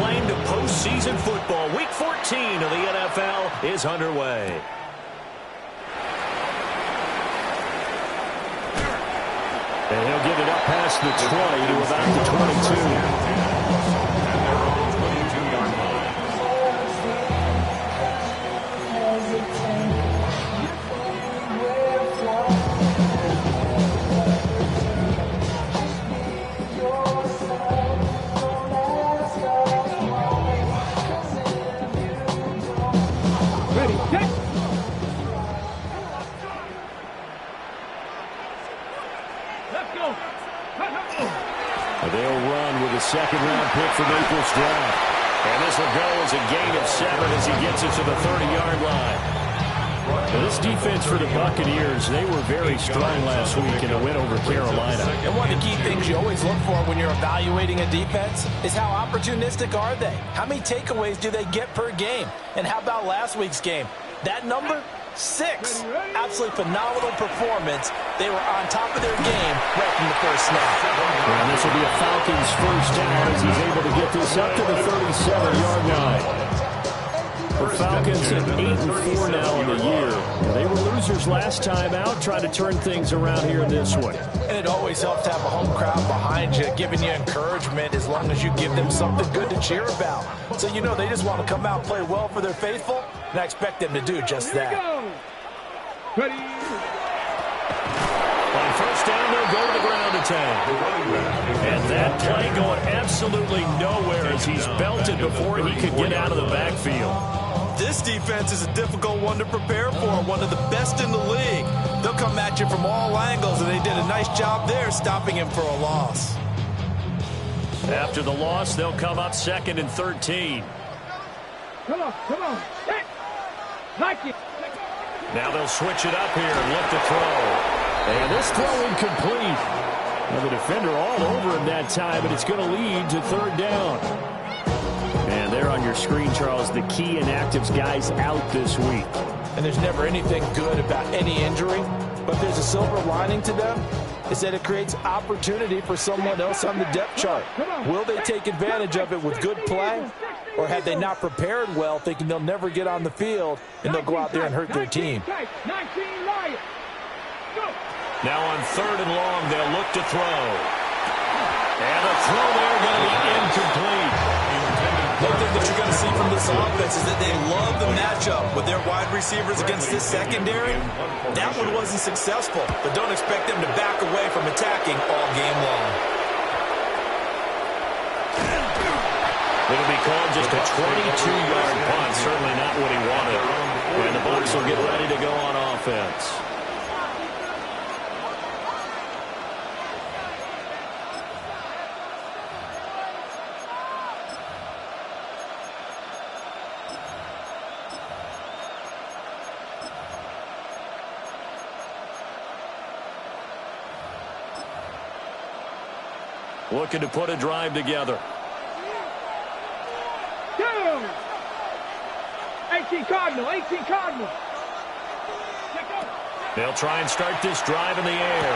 claim to postseason football. Week 14 of the NFL is underway. And he'll get it up past the 20 to about the 22. They'll run with a second-round pick from April's draft. And this will go as a gain of 7 as he gets it to the 30-yard line. Now, this defense for the Buccaneers, they were very strong last week in a win over Carolina. And one of the key things you always look for when you're evaluating a defense is how opportunistic are they? How many takeaways do they get per game? And how about last week's game? That number? 6. Absolutely phenomenal performance. They were on top of their game right from the first snap. And this will be a Falcons first down as he's able to get this up to the 37-yard line. The Falcons at 8-4 now in the year. They were losers last time out, trying to turn things around here in this one. And it always helps to have a home crowd behind you, giving you encouragement as long as you give them something good to cheer about. So you know they just want to come out and play well for their faithful, and I expect them to do just that. Ready. On first down, they'll go to the ground attack. And that play going absolutely nowhere as he's belted before he could get out of the backfield. This defense is a difficult one to prepare for, one of the best in the league. They'll come at you from all angles, and they did a nice job there stopping him for a loss. After the loss, they'll come up 2nd and 13. Come on. Hey. Like it. Now they'll switch it up here and look to throw. And this throw incomplete. Now the defender all over him that time, but it's going to lead to 3rd down. And there on your screen, Charles, the key inactives guys out this week. And there's never anything good about any injury, but there's a silver lining to them, is that it creates opportunity for someone else on the depth chart. Will they take advantage of it with good play, or have they not prepared well, thinking they'll never get on the field, and they'll go out there and hurt their team? Now on 3rd and long, they'll look to throw. And the throw there going to be incomplete. One thing that you're going to see from this offense is that they love the matchup with their wide receivers against this secondary. That one wasn't successful, but don't expect them to back away from attacking all game long. It'll be called just a 22-yard punt. Certainly not what he wanted. And the Bucs will get ready to go on offense. Looking to put a drive together. 18 Cardinal. They'll try and start this drive in the air.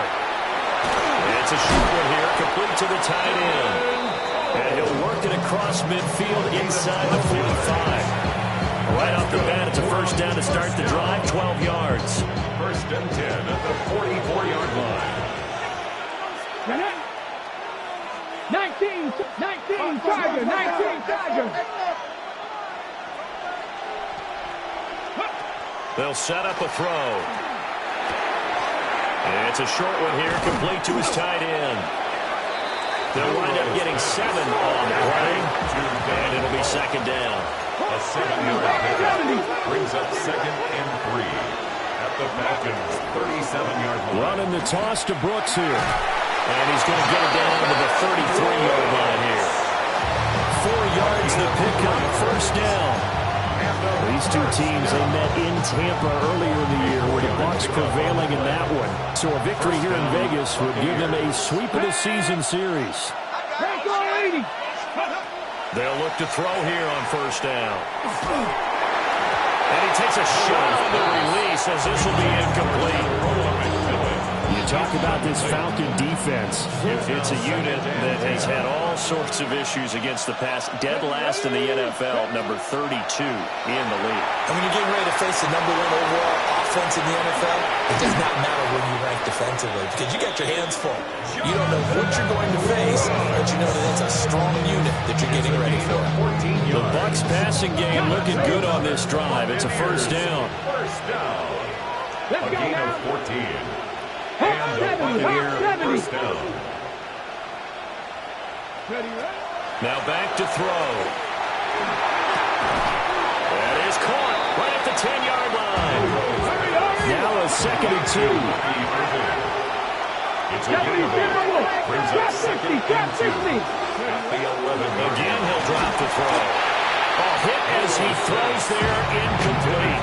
It's a short one here, complete to the tight end. And he'll work it across midfield inside the 45. Right off the bat, it's a first down to start the drive, 12 yards. 1st and 10 at the 44-yard line. 19 Charger. They'll set up a throw. And it's a short one here, complete to his tight end. They'll wind up getting 7 on the play, and it'll be 2nd down. A 7-yard pickup brings up 2nd and 3 at the Falcons' 37-yard line. Running the toss to Brooks here. And he's going to get it down to the 33-yard line here. 4 yards the pickup, first down. These two teams, they met in Tampa earlier in the year with the Bucs prevailing in that one. So a victory here in Vegas would give them a sweep of the season series. They'll look to throw here on first down. And he takes a shot on the release as this will be incomplete. You talk about this Falcon defense. It's a unit that has had all sorts of issues against the pass. Dead last in the NFL, number 32 in the league. And when you're getting ready to face the #1 overall offense in the NFL, it does not matter when you rank defensively because you got your hands full. You don't know what you're going to face, but you know that it's a strong unit that you're getting ready for. The Bucks passing game looking good on this drive. It's a first down. A gain of 14. And the Buccaneer first down. Now back to throw. That is caught right at the 10-yard line. Now a 2nd and 2. It's a gain of 8. Brings up 2nd and 2. At the 11. Again, he'll drop the throw. Hit as he throws there, incomplete.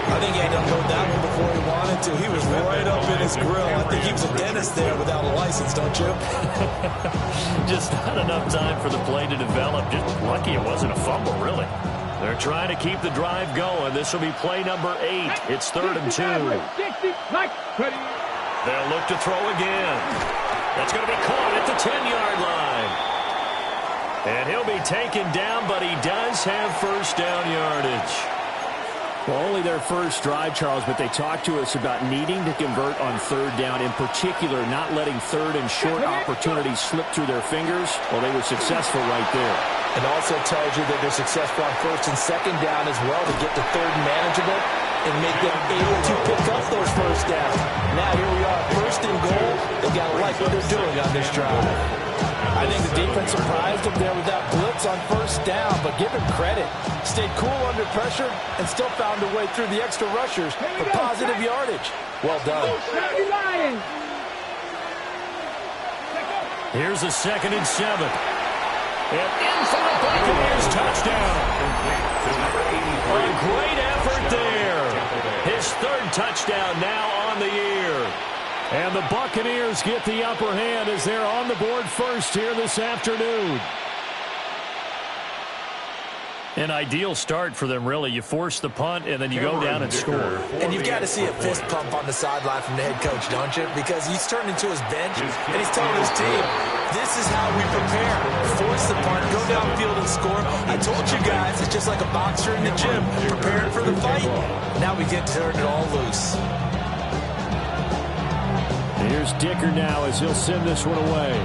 I think he had to unload that one before he wanted to. He was right up in his grill. I think he was a dentist there without a license, don't you? Just not enough time for the play to develop. Just lucky it wasn't a fumble, really. They're trying to keep the drive going. This will be play number 8. It's 3rd and 2. They'll look to throw again. That's going to be caught at the 10-yard line. And he'll be taken down, but he does have first down yardage. Well, only their first drive, Charles, but they talked to us about needing to convert on 3rd down, in particular not letting 3rd and short opportunities slip through their fingers. Well, they were successful right there. It also tells you that they're successful on 1st and 2nd down as well to get to 3rd and manageable and make them able to pick up those first downs. Now here we are, 1st and goal. They've got to like what they're doing on this drive. I think the defense surprised him there with that blitz on 1st down, but give him credit. Stayed cool under pressure and still found a way through the extra rushers for positive yardage. Well done. Here's a 2nd and 7. And in for the Buccaneers touchdown. A great effort there. His 3rd touchdown now on the year. And the Buccaneers get the upper hand as they're on the board first here this afternoon. An ideal start for them, really. You force the punt, and then you go down and score. And you've got to see a fist pump on the sideline from the head coach, don't you? Because he's turned into his bench, and he's telling his team, this is how we prepare. Force the punt, go downfield and score. I told you guys, it's just like a boxer in the gym, preparing for the fight. Now we get to turn it all loose. Here's Dicker now as he'll send this one away.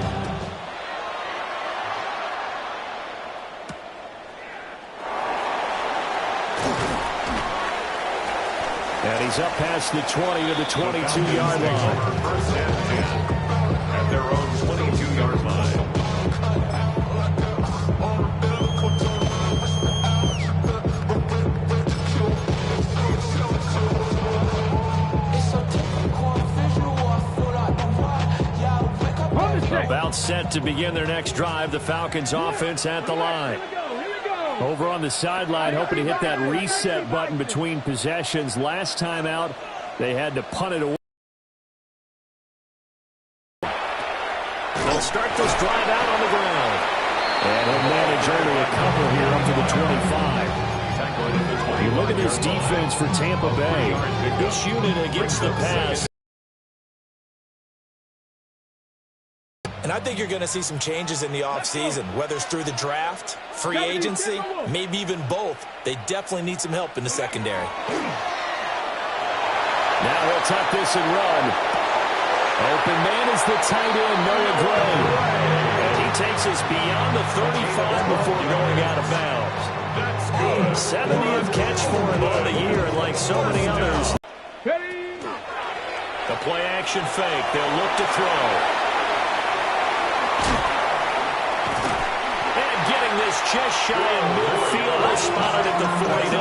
And he's up past the 20 to the 22-yard line. First and 10 at their own 22-yard line. About set to begin their next drive. The Falcons offense at the line. Over on the sideline, hoping to hit that reset button between possessions. Last time out, they had to punt it away. They'll start this drive out on the ground. And he'll manage only a couple here up to the 25. You look at this defense for Tampa Bay. This unit against the pass. And I think you're going to see some changes in the offseason, whether it's through the draft, free agency, maybe even both. They definitely need some help in the secondary. Now he'll tuck this and run. Open man is the tight end, Noah Gray. And he takes us beyond the 35 before going out of bounds. 70th catch for him on the year, and like so many others. The play action fake. They'll look to throw. This just shy of midfield, spotted at the 49.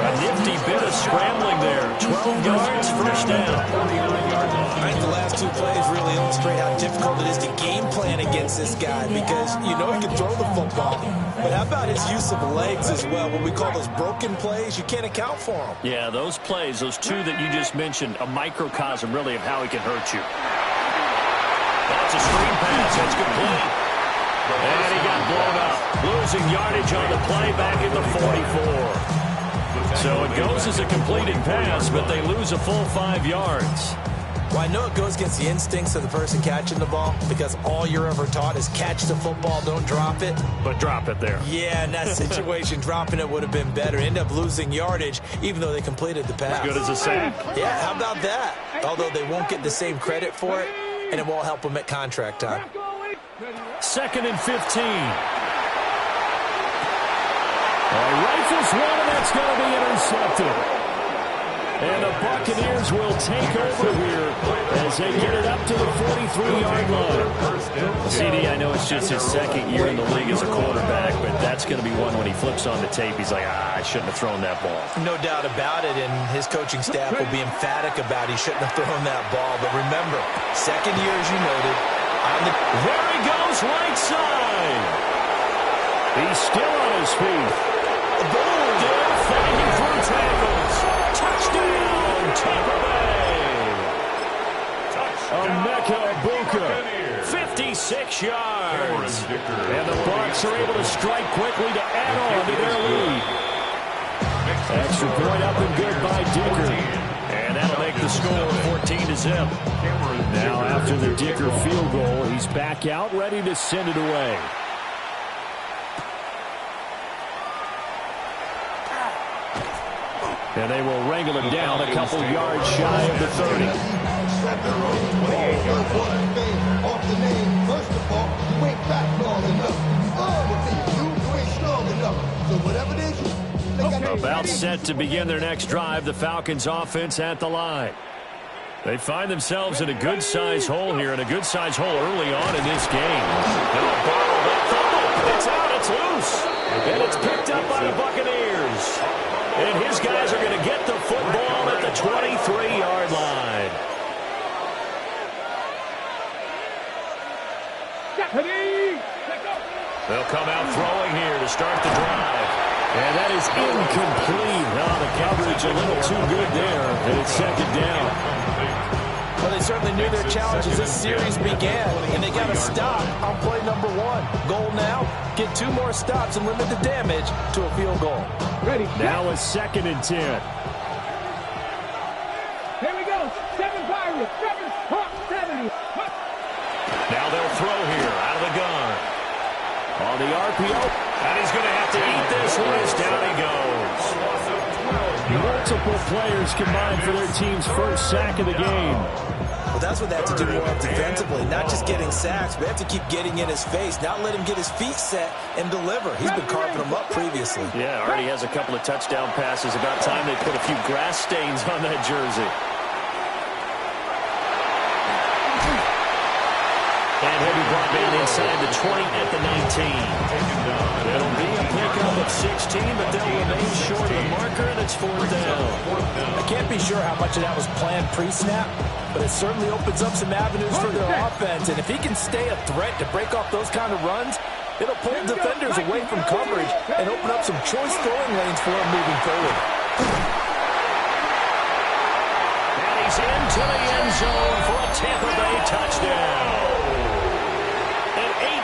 A nifty bit of scrambling there. 12 yards, first down. I think the last 2 plays really illustrate how difficult it is to game plan against this guy because you know he can throw the football. But how about his use of legs as well? What we call those broken plays, you can't account for them. Yeah, those plays, those 2 that you just mentioned, a microcosm really of how he can hurt you. That's a screen pass. That's complete. And he got blown up. Losing yardage on the play back at the 44. So it goes as a completed pass, but they lose a full 5 yards. Well, I know it goes against the instincts of the person catching the ball because all you're ever taught is catch the football, don't drop it. But drop it there. Yeah, in that situation, dropping it would have been better. End up losing yardage, even though they completed the pass. As good as a sack. Yeah, how about that? Although they won't get the same credit for it, and it won't help them at contract time. 2nd and 15. Rifles one, and that's going to be intercepted. And the Buccaneers will take over here as they get it up to the 43-yard line. CD, I know it's just his 2nd year in the league as a quarterback, but that's going to be one when he flips on the tape. He's like, I shouldn't have thrown that ball. No doubt about it, and his coaching staff will be emphatic about he shouldn't have thrown that ball. But remember, 2nd year, as you noted. There he goes, right side. He's still on his feet. Boom! Fighting through tackles. Touchdown, Tampa Bay. Bucc, 56 yards. And the Bucs are able to strike quickly to add on to their lead. Extra point up and good by Dicker. And that'll make the score 14-0. Now after the Dicker field goal, he's back out ready to send it away. And they will wrangle him down a couple yards shy of the 30. About set to begin their next drive, the Falcons offense at the line. They find themselves in a good-sized hole here, and a good-sized hole early on in this game. It's out, it's loose, and it's picked up by the Buccaneers. And his guys are going to get the football at the 23-yard line. They'll come out throwing here to start the drive. And that is incomplete. Now the coverage a little too good there, and it's 2nd down. Well, they certainly knew their challenge as this series began, and they got to stop on play number 1. Goal now, get 2 more stops and limit the damage to a field goal. Ready. Now a 2nd and 10. Here we go. 7 Pirates. 7 Hawk 70. Now they'll throw here out of the gun. On the RPO. And he's going to have to eat this one as down he goes. Multiple players combined for their team's first sack of the game. Well, that's what they have to do more defensively. Not just getting sacks, but they have to keep getting in his face. Not let him get his feet set and deliver. He's been carving them up previously. Yeah, already has a couple of touchdown passes. About time they put a few grass stains on that jersey. And he'll be brought down inside the 20 at the 19. It'll be a pickup of 16, but they'll remain short of the marker, and it's 4th down. I can't be sure how much of that was planned pre-snap, but it certainly opens up some avenues for their offense. And if he can stay a threat to break off those kind of runs, it'll pull defenders away from coverage and open up some choice throwing lanes for him moving forward. And he's into the end zone for a Tampa Bay touchdown.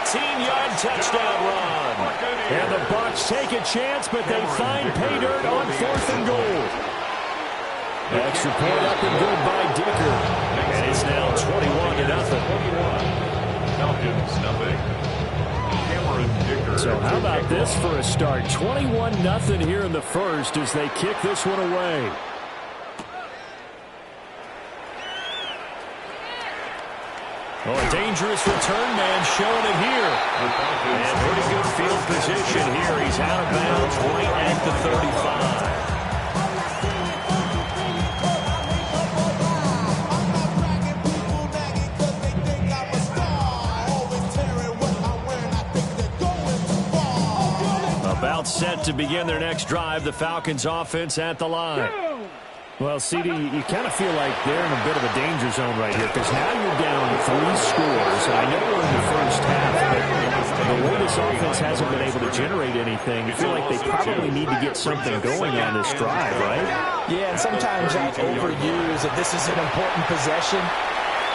18-yard touchdown run. And the Bucs take a chance, but they find pay dirt on 4th and goal. Extra point up and good by Dicker. And it's now 21-0. Falcons, nothing. Cameron Dicker. So how about this for a start? 21-0 here in the first as they kick this one away. Oh, a dangerous return man showing it here. And pretty good field position here. He's out of bounds right at the 35. About set to begin their next drive, the Falcons offense at the line. Well, CD, you kind of feel like they're in a bit of a danger zone right here because now you're down 3 scores. And I know we're in the first half, but the way this offense hasn't been able to generate anything, you feel like they probably need to get something going on this drive, right? Yeah, and sometimes I overuse that this is an important possession.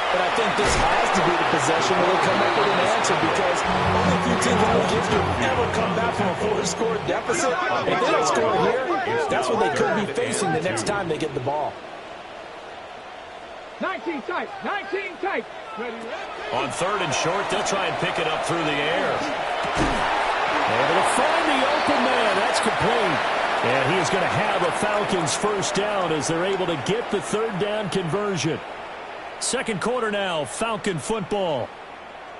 But I think this has to be the possession where they come up with an answer because only a few teams in the history ever come back from a 4-score deficit. If they don't score here, that's what they could be facing the next time they get the ball. 19 tight. 19 tight. Ready. On third and short, they'll try and pick it up through the air. Able to find the open man. That's complete. And he is going to have a Falcons first down as they're able to get the third down conversion. Second quarter now, Falcon football,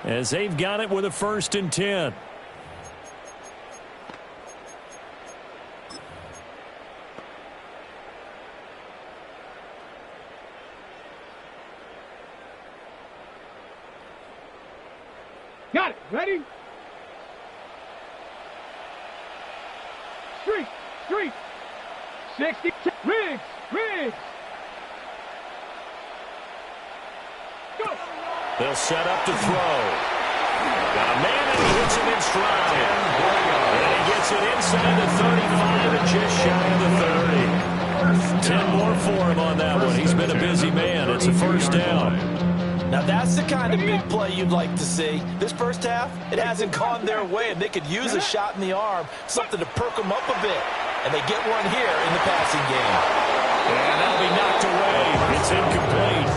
as they've got it with a 1st and 10. Got it. Ready? Street. 60. Riggs. Go. They'll set up to throw. Got a man and he hits him in stride. And he gets it inside the 35 and just shy of the 30. 10 more for him on that one. He's been a busy man. It's a first down. Now that's the kind of big play you'd like to see. This first half, it hasn't gone their way, and they could use a shot in the arm, something to perk them up a bit. And they get one here in the passing game. And that'll be knocked away. It's incomplete.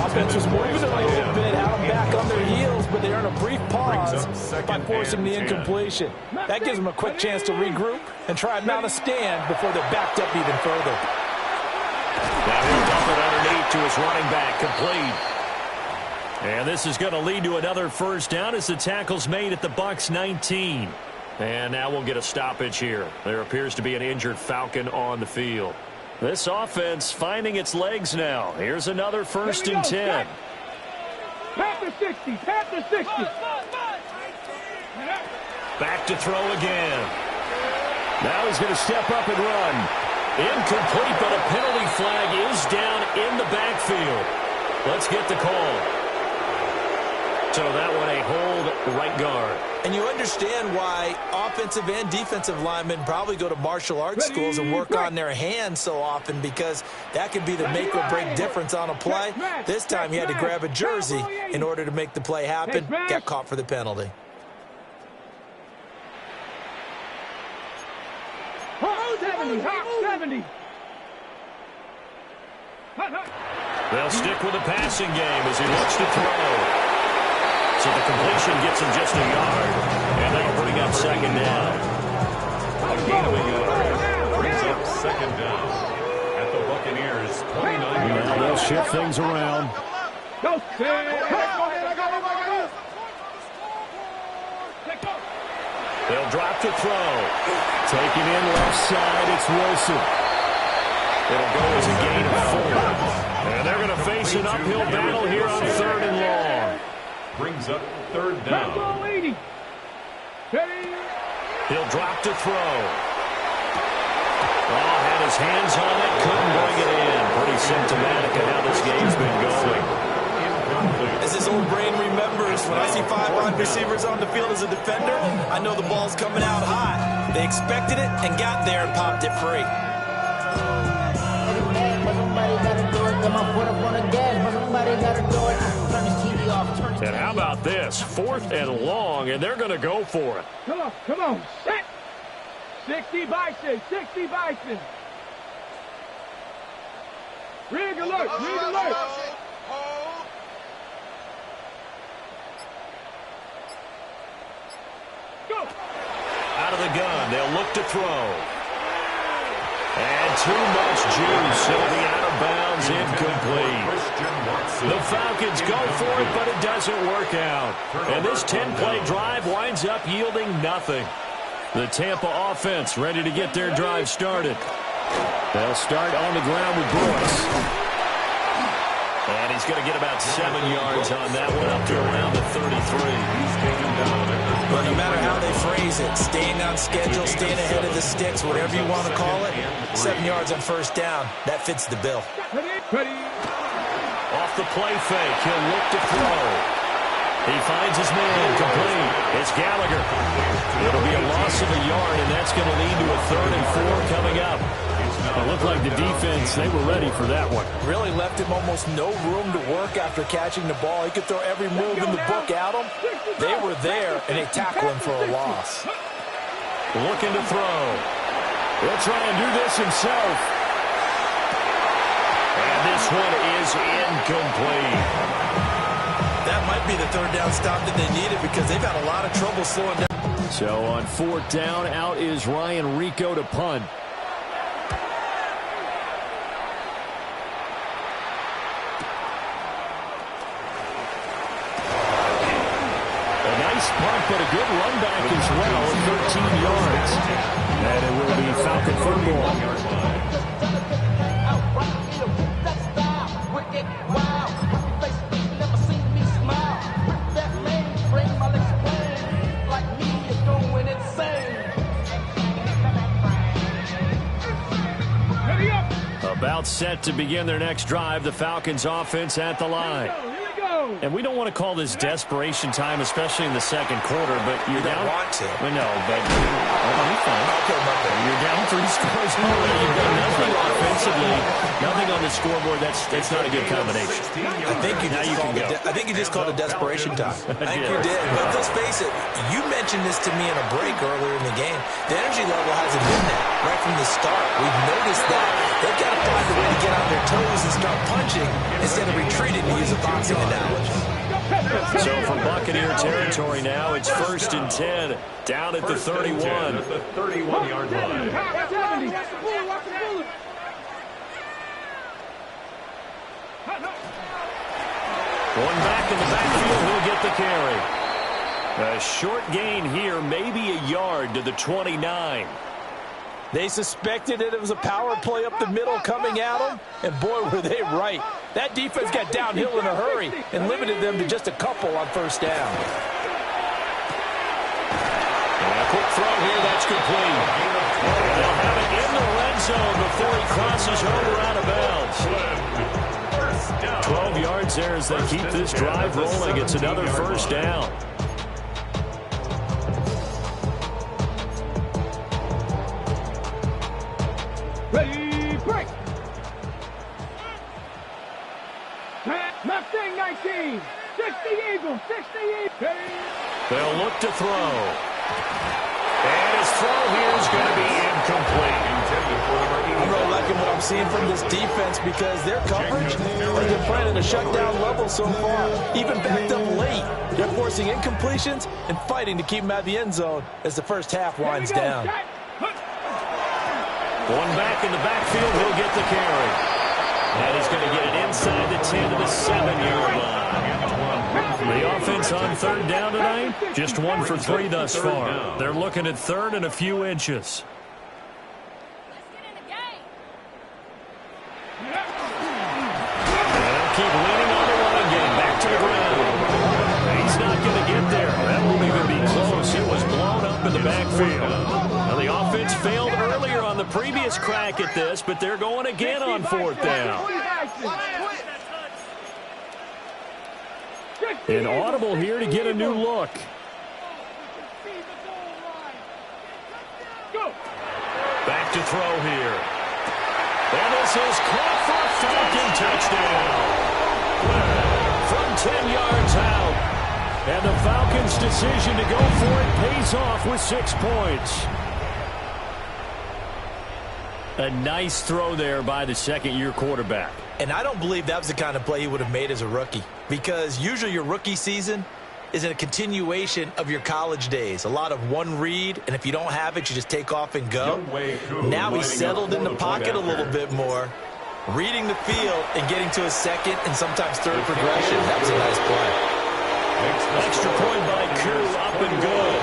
Offense was moving a little bit, had them back on their heels, but they earn a brief pause by forcing the incompletion. That gives them a quick chance to regroup and try and mount a stand before they're backed up even further. Now he'll dump it underneath to his running back, complete. And this is going to lead to another first down as the tackle's made at the Bucks 19. And now we'll get a stoppage here. There appears to be an injured Falcon on the field. This offense finding its legs now. Here's another 1st and 10. Panther 60. Back to throw again. Now he's going to step up and run. Incomplete, but a penalty flag is down in the backfield. Let's get the call. So that one a hold right guard. And you understand why offensive and defensive linemen probably go to martial arts schools and work on their hands so often, because that could be the make or break difference on a play. This time he had to grab a jersey in order to make the play happen. Got caught for the penalty. Hawk 70. They'll stick with the passing game as he looks to throw. So the completion gets him just a yard, and that'll bring up second down. A gain of a yard brings up second down at the Buccaneers' 29 yard line. They'll shift things around. Go. They'll drop to throw. Taking in left side, it's Wilson. It'll go as a gain of 4. And they're going to face an uphill battle here on 3rd and long. Brings up third down. He'll drop to throw. Oh, had his hands on it, couldn't bring it in. Pretty symptomatic of how this game's been going. As his old brain remembers, when I see 5 wide receivers on the field as a defender, I know the ball's coming out hot. They expected it and got there and popped it free. And how about this? 4th and long, and they're going to go for it. Come on. Set. 60 Bison. Rig alert. Go. Out of the gun, they'll look to throw. And too much juice. It'll be out of bounds, incomplete. The Falcons go for it, but it doesn't work out. And this 10-play drive winds up yielding nothing. The Tampa offense ready to get their drive started. They'll start on the ground with Bucc. And he's going to get about 7 yards on that one, up to around the 33. Well, no matter how they phrase it, staying on schedule, staying ahead of the sticks, whatever you want to call it, 7 yards on first down, that fits the bill. Ready. Off the play fake, he'll look to throw. He finds his man, complete. It's Gallagher. It'll be a loss of a yard, and that's going to lead to a 3rd and 4 coming up. It looked like the defense, they were ready for that one. Really left him almost no room to work after catching the ball. He could throw every move in the book at him. They were there, and they tackled him for a loss. Looking to throw. He'll try and do this himself. And And this one is incomplete. That might be the third down stop that they needed because they've had a lot of trouble slowing down. So on fourth down, out is Ryan Rico to punt. A nice punt, but a good run back as well, 13 yards. And it will be Falcon football. About set to begin their next drive, the Falcons offense at the line. And we don't want to call this desperation time, especially in the second quarter, but you're down. You don't want to. Well, no, but you're down 3 scores already. You've done nothing offensively, nothing on the scoreboard. That's not a good combination. I think you just called it desperation time. I think you did. But let's face it, you mentioned this to me in a break earlier in the game. The energy level hasn't been there right from the start. We've noticed that. They've got to find a way to get on their toes and start punching instead of retreating, to use a boxing analogy. So from Buccaneer territory now, it's 1st and 10, down at the 31. At the 31-yard line. Going back in the backfield, he'll get the carry. A short gain here, maybe a yard to the 29. They suspected it was a power play up the middle coming at them, and boy, were they right. That defense got downhill in a hurry and limited them to just a couple on first down. And a quick throw here, that's complete. They'll have it in the red zone before he crosses over out of bounds. 12 yards there as they keep this drive rolling. It's another first down. Ready, break. Mustang 19, 60 Eagles, 60 Eagles. They'll look to throw. And his throw here is going to be incomplete. I'm really liking what I'm seeing from this defense because their coverage has been playing at a shutdown level so far. Even backed up late. They're forcing incompletions and fighting to keep them out of the end zone as the first half winds down. Going back in the backfield, he'll get the carry. And he's going to get it inside the 10 to the 7-yard line. The offense on third down tonight, just 1 for 3 thus far. They're looking at third and a few inches. And they'll keep leaning on the running game. Back to the ground. He's not going to get there. That won't even be close. It was blown up in the backfield. Now the offense failed earlier on the previous crack at this, but they're going again on fourth down. An audible here to get a new look. Back to throw here. And this is caught for a Falcon touchdown. From 10 yards out. And the Falcons' decision to go for it pays off with 6 points. A nice throw there by the second-year quarterback. And I don't believe that was the kind of play he would have made as a rookie, because usually your rookie season is a continuation of your college days. A lot of one read, and if you don't have it, you just take off and go. Now he's settled in the pocket a little bit more, reading the field and getting to a second and sometimes third progression. That was a nice play. Extra point by Koo, up and good.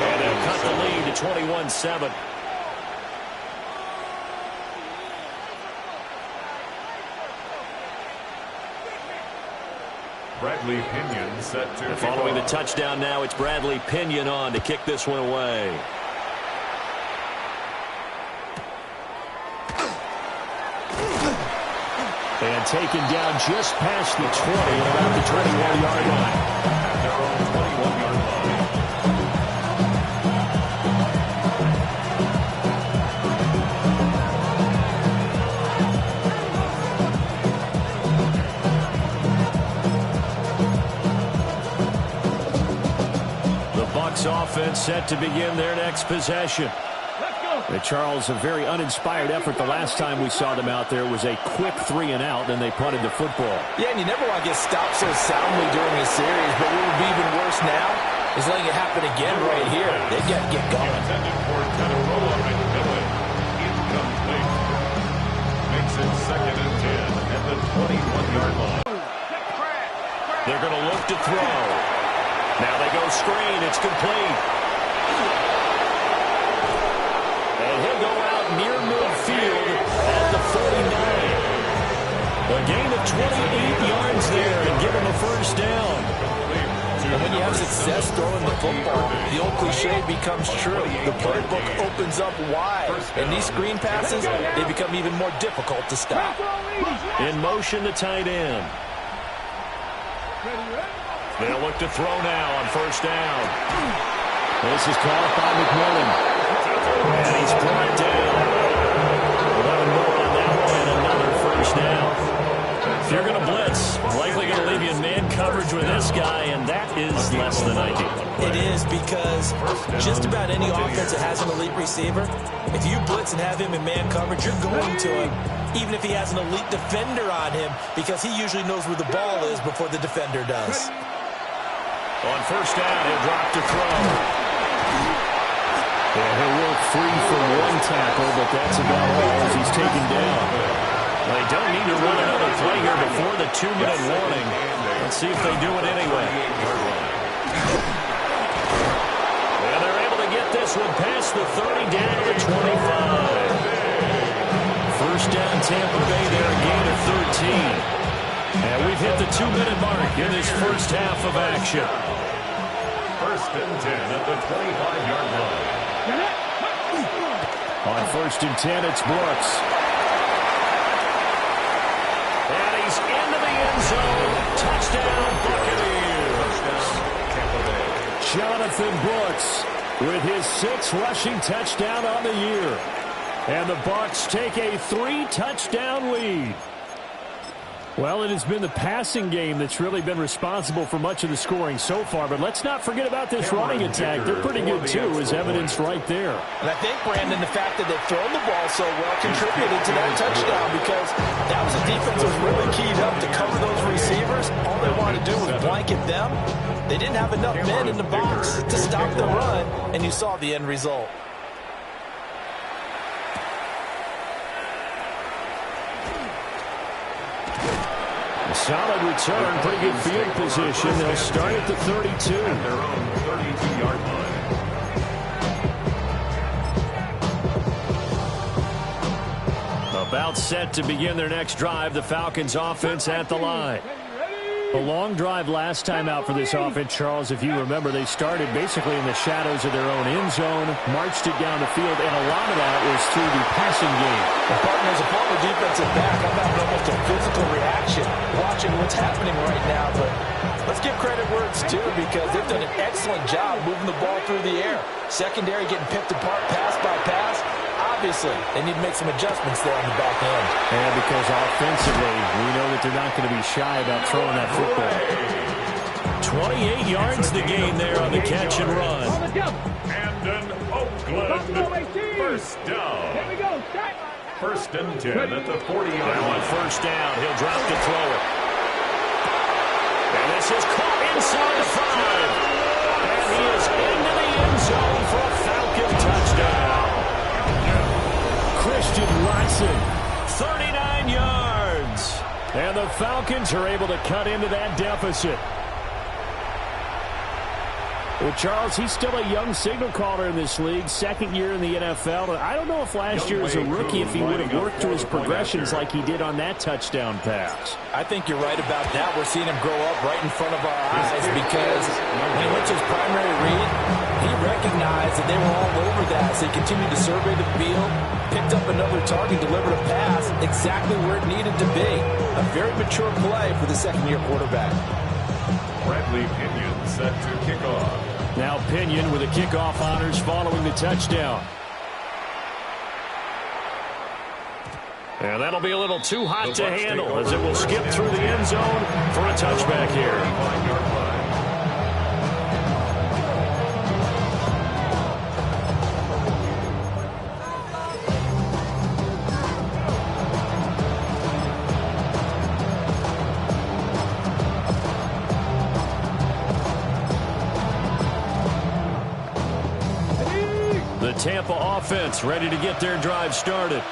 And they'll cut the lead to 21-7. Bradley Pinion set to Following the touchdown now, it's Bradley Pinion on to kick this one away. And taken down just past the 20 and around the 21-yard line. at their own 21-yard line. The Bucks offense set to begin their next possession. Let's go. Charles, a very uninspired effort the last time we saw them out there was a quick 3-and-out, then they punted the football. Yeah, and you never want to get stopped so soundly during a series, but what would be even worse now is letting it happen again right here. They've got to get going. Intended for Tataroa McMillan. Incomplete. Makes it 2nd and 10 at the 21-yard line. They're going to look to throw. Now they go screen. It's complete. And he'll go out near midfield at the 49. A gain of 28 yards there and give him a first down. And when you have success throwing the football, the old cliche becomes true. The playbook opens up wide. And these screen passes, they become even more difficult to stop. In motion, the tight end. They'll look to throw now on first down. This is caught by McMillan. And he's brought down. 11 more on that one and another first down. If you're going to blitz, likely going to leave you in man coverage with this guy, and that is less than ideal. It is because just about any offense that has an elite receiver, if you blitz and have him in man coverage, you're going to him, even if he has an elite defender on him, because he usually knows where the ball is before the defender does. On first down, he'll drop to throw. Yeah, he'll work free from one tackle, but that's about all as he's taken down. They don't need to run another play here before the 2-minute warning. Let's see if they do it anyway. And they're able to get this one past the 30 down to the 25. First down Tampa Bay there, a gain of 13. And we've hit the 2-minute mark in this first half of action. 1st and 10 at the 25-yard line. On 1st and 10, it's Bucc. And he's into the end zone. Touchdown, Buccaneers. Jonathan Bucc with his 6th rushing touchdown on the year. And the Bucs take a 3-touchdown lead. Well, it has been the passing game that's really been responsible for much of the scoring so far. But let's not forget about this running attack. They're pretty good, too, as evidenced right there. And I think, Brandon, the fact that they've thrown the ball so well contributed to that touchdown, because that was a defense that was really keyed up to cover those receivers. All they wanted to do was blanket them. They didn't have enough men in the box to stop the run, and you saw the end result. Solid return, pretty good field position. They'll start at the 32. At their own 32-yard line. About set to begin their next drive. The Falcons offense at the line. A long drive last time out for this offense, Charles. If you remember, they started basically in the shadows of their own end zone, marched it down the field, and a lot of that was through the passing game. As a former defensive back, I'm having almost a physical reaction watching what's happening right now. But let's give credit where it's due, because they've done an excellent job moving the ball through the air. Secondary getting picked apart pass by pass. Obviously, they need to make some adjustments there on the back end. And because offensively, we know that they're not going to be shy about throwing that football. 28 yards the gain there on the catch and run. And an Oakland first down. 1st and 10 at the 40-yard line. On first down, he'll drop to throw it. And this is caught inside the 5. And he is into the end zone for a Falcon touchdown. Christian Watson, 39 yards. And the Falcons are able to cut into that deficit. Well, Charles, he's still a young signal caller in this league, 2nd year in the NFL. And I don't know if last year as a rookie, if he would have worked through his progressions like he did on that touchdown pass. I think you're right about that. We're seeing him grow up right in front of our eyes, because when he went to his primary read, he recognized that they were all over that. So he continued to survey the field, picked up another target, delivered a pass exactly where it needed to be. A very mature play for the 2nd-year quarterback. Bradley Pinion set to kick off. Now Pinion with the kickoff honors following the touchdown. And that'll be a little too hot to handle, as it will skip through the end zone for a touchback here. Tampa offense ready to get their drive started.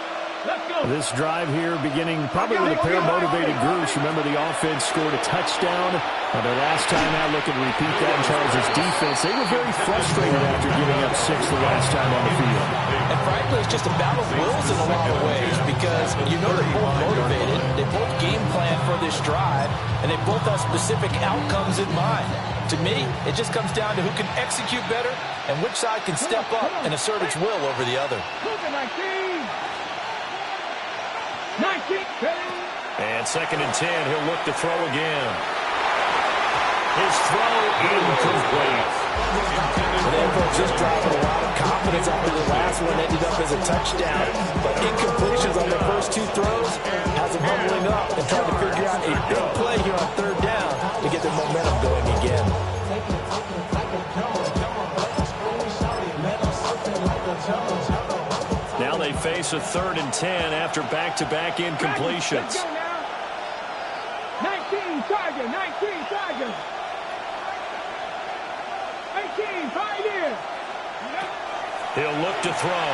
Let's This drive here beginning probably with a pair of motivated groups. Remember, the offense scored a touchdown. Their last time out, looking to repeat that in Charles' defense. They were very frustrated after giving up 6 the last time on the field. And frankly, it's just a battle of wills in a lot of ways because you know they're both motivated. They both game plan for this drive, and they both have specific outcomes in mind. To me, it just comes down to who can execute better and which side can step up and assert its will over the other. 19. And 2nd and 10, he'll look to throw again. His throw incomplete. They folks just driving a lot of confidence after the last one ended up as a touchdown. But incompletions on their first 2 throws has them bubbling up and trying to figure out a big play here on 3rd down to get their momentum going again. Now they face a 3rd and 10 after back-to-back incompletions. 19 Tiger, 19 Tiger. 18 Pioneer. He'll look to throw.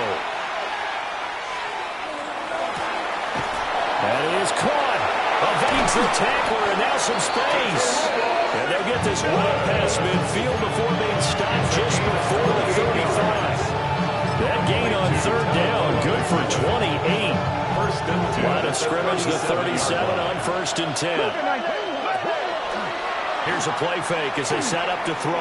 That is caught. Evades the tackler, and now some space. And they'll get this well past midfield before being stopped just before the 35. That gain on 3rd down, good for 28. Line of scrimmage, the 37 on 1st and 10. Here's a play fake as they set up to throw.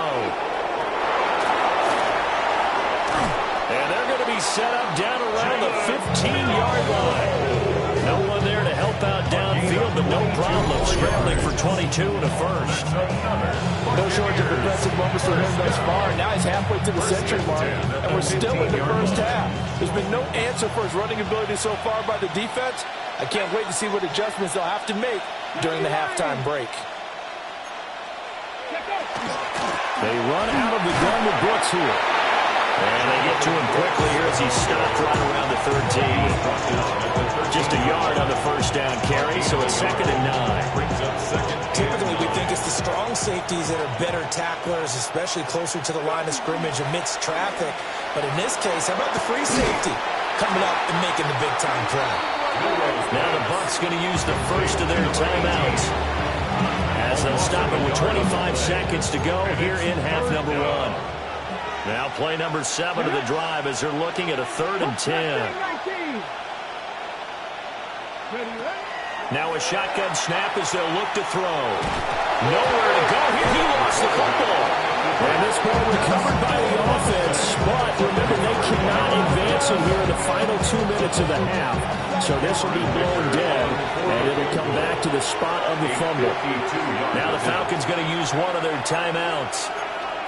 And they're going to be set up down around the 15-yard line. No one there to help out downfield, but no problem scrambling for 22 and a first. No shortage of impressive moments for him thus far. Now he's halfway to the century mark, and we're still in the first half. There's been no answer for his running ability so far by the defense. I can't wait to see what adjustments they'll have to make during the halftime break. They run out of the gun with Bucc here. And they get to him quickly here as he stopped right around the 13. Just a yard on the first down carry, so it's 2nd and 9. Typically, we think it's the strong safeties that are better tacklers, especially closer to the line of scrimmage amidst traffic. But in this case, how about the free safety coming up and making the big-time play? Now the Bucs going to use the first of their timeouts as they'll stop it with 25 seconds to go here in half number 1. Now play number 7 of the drive as they're looking at a 3rd and 10. Now a shotgun snap as they'll look to throw. Nowhere to go here. He lost the football. And this ball recovered by the offense. But remember, they cannot advance it here in the final 2 minutes of the half. So this will be blown dead, and it'll come back to the spot of the fumble. Now the Falcons going to use one of their timeouts.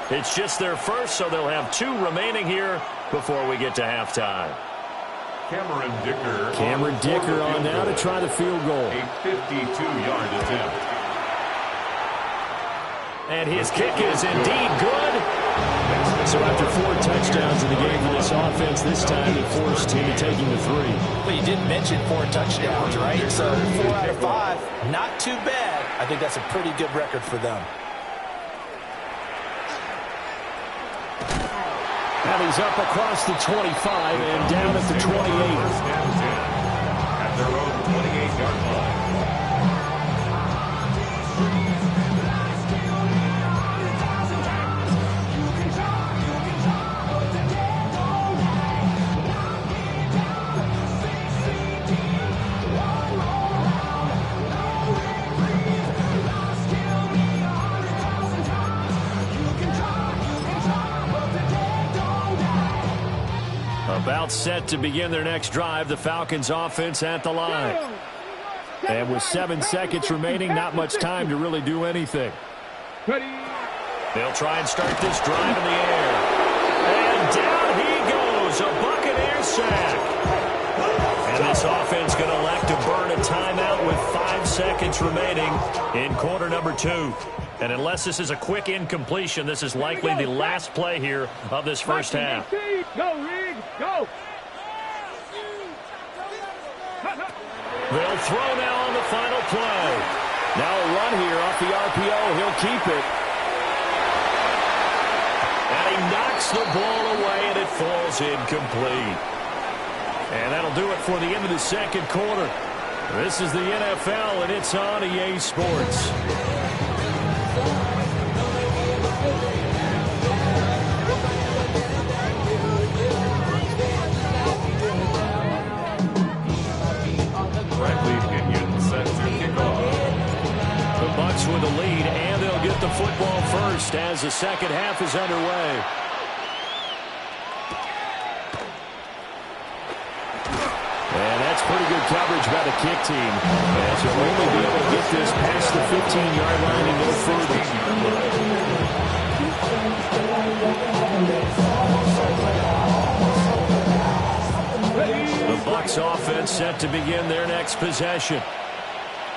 It's just their first, so they'll have 2 remaining here before we get to halftime. Cameron Dicker on now to try the field goal. A 52-yard attempt. And his kick is indeed good. So after 4 touchdowns in the game for this offense, this time it forced him to taking the 3. Well, you did mention 4 touchdowns, right? So 4 out of 5, not too bad. I think that's a pretty good record for them. And he's up across the 25 and down at the 28. At their own 28-yard line. About set to begin their next drive, the Falcons offense at the line. And with 7 seconds remaining, not much time to really do anything. They'll try and start this drive in the air. And down he goes, a Buccaneer sack. And this offense going to elect to burn a timeout with 5 seconds remaining in quarter number 2. And unless this is a quick incompletion, this is likely the last play here of this first half. Go, Rig, go. They'll throw now on the final play. Now a run here off the RPO. He'll keep it. And he knocks the ball away, and it falls incomplete. And that'll do it for the end of the second quarter. This is the NFL, and it's on EA Sports. The Bucks with the lead, and they'll get the football first as the second half is underway. And that's pretty good coverage by the kick team, as you'll only be able to get this past the 15-yard line and no further. The Bucks offense set to begin their next possession.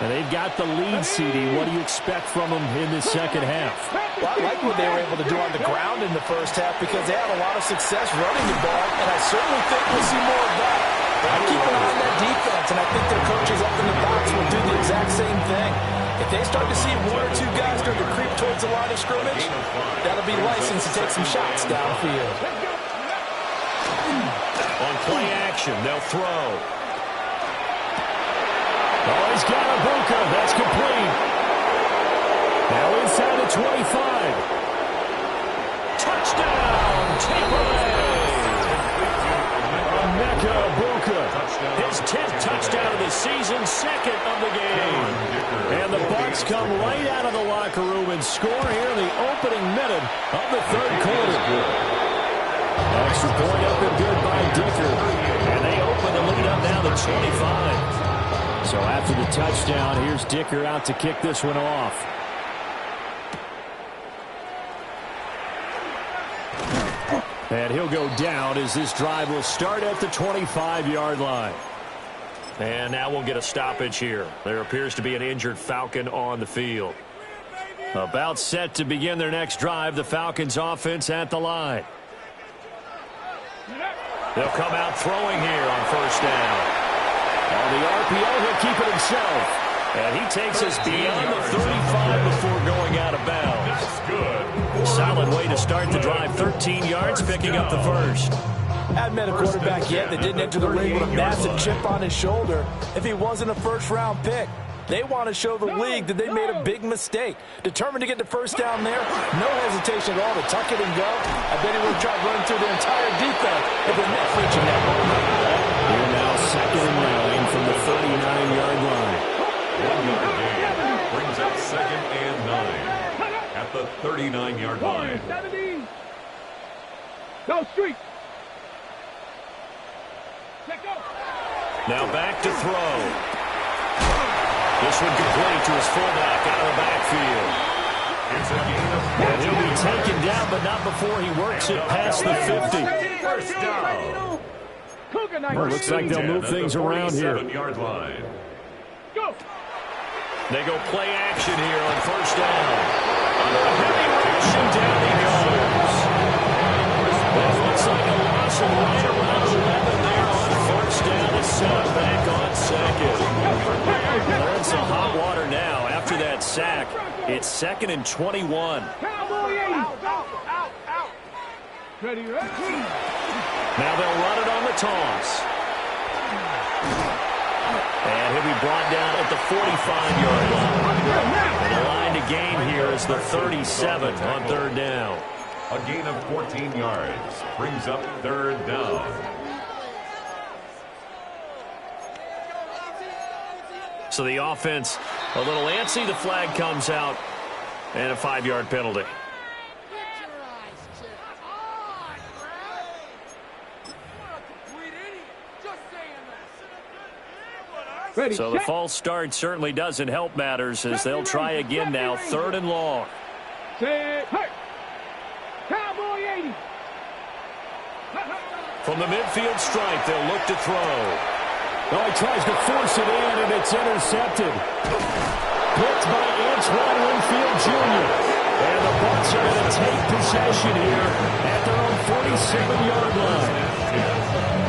And they've got the lead, CD. What do you expect from them in this second half? Well, I like what they were able to do on the ground in the first half because they had a lot of success running the ball, and I certainly think we'll see more of that. I keep an eye on that defense, and I think their coaches up in the box will do the exact same thing. If they start to see one or two guys start to creep towards the line of scrimmage, that'll be licensed to take some shots downfield. On play action, they'll throw. Oh, he's got a Bucc. That's complete. Now inside the 25. Touchdown, Tampa Bay. Bucc. His 10th touchdown of the season, second of the game. And the Bucks come right out of the locker room and score here in the opening minute of the third quarter. Extra point up and good by Dicker. And they open the lead up now to 25. So after the touchdown, here's Dicker out to kick this one off. And he'll go down as this drive will start at the 25-yard line. And now we'll get a stoppage here. There appears to be an injured Falcon on the field. About set to begin their next drive, the Falcons offense at the line. They'll come out throwing here on first down. On the RPO, he'll keep it himself. And he takes us beyond the 35 before going out of bounds. That's good. Solid way to start the drive. 13 yards, picking up the first. Haven't met a quarterback yet that didn't enter the league with a massive chip on his shoulder if he wasn't a first-round pick. They want to show the league that they made a big mistake. Determined to get the first down there, no hesitation at all to tuck it and go. I bet he would have tried running through the entire defense if it meant reaching that moment. Here now, second and 9 from the 39-yard line. 1 yard gain brings up second and 9 at the 39-yard line. 70. Go street. Now back to throw. This one complete to his fullback out of the backfield. It's a gain of And he'll be taken down, but not before he works it past the 50. first down. Well, looks like they'll move things around here. 47-yard line. Go. They go play action here on first down. Under a heavy rush, and down he goes. That looks like a loss of right around 11 there on first down. It's set back on second. They're in some hot water now. After that sack, it's second and 21. Cowboy 80. Out. Ready. Now they'll run it on the toss. And he'll be brought down at the 45-yard line. And the line to gain here is the 37 on third down. A gain of 14 yards brings up third down. So the offense a little antsy. The flag comes out and a 5-yard penalty. Ready. So the false start certainly doesn't help matters as they'll try again now. Third and long. Set. Hey. Cowboy 80. From the midfield stripe, they'll look to throw. Oh, he tries to force it in, and it's intercepted. Picked by Antoine Winfield Jr. And the Bucks are going to take possession here at their own 47-yard line.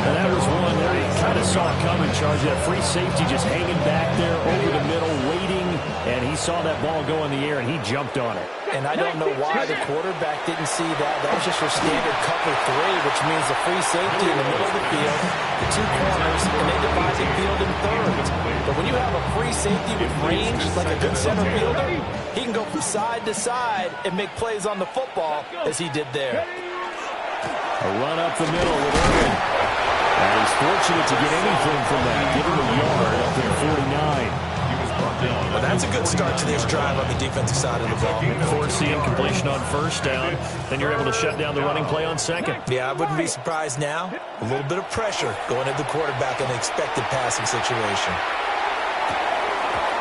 And that was one that I kind of saw coming, Charge. That free safety just hanging back there over the middle, waiting, and he saw that ball go in the air, and he jumped on it. And I don't know why the quarterback didn't see that. That was just your standard cover 3, which means the free safety in the middle of the field, the 2 corners, and they divide the field in thirds. But when you have a free safety with range, like a good center fielder, he can go from side to side and make plays on the football as he did there. A run up the middle with Irvin. And he's fortunate to get anything from that. Give him a yard up to the 49. Well, that's a good start to this drive on the defensive side of the ball. Forcing completion on first down. Then you're able to shut down the running play on second. Yeah, I wouldn't be surprised now. A little bit of pressure going at the quarterback in an expected passing situation.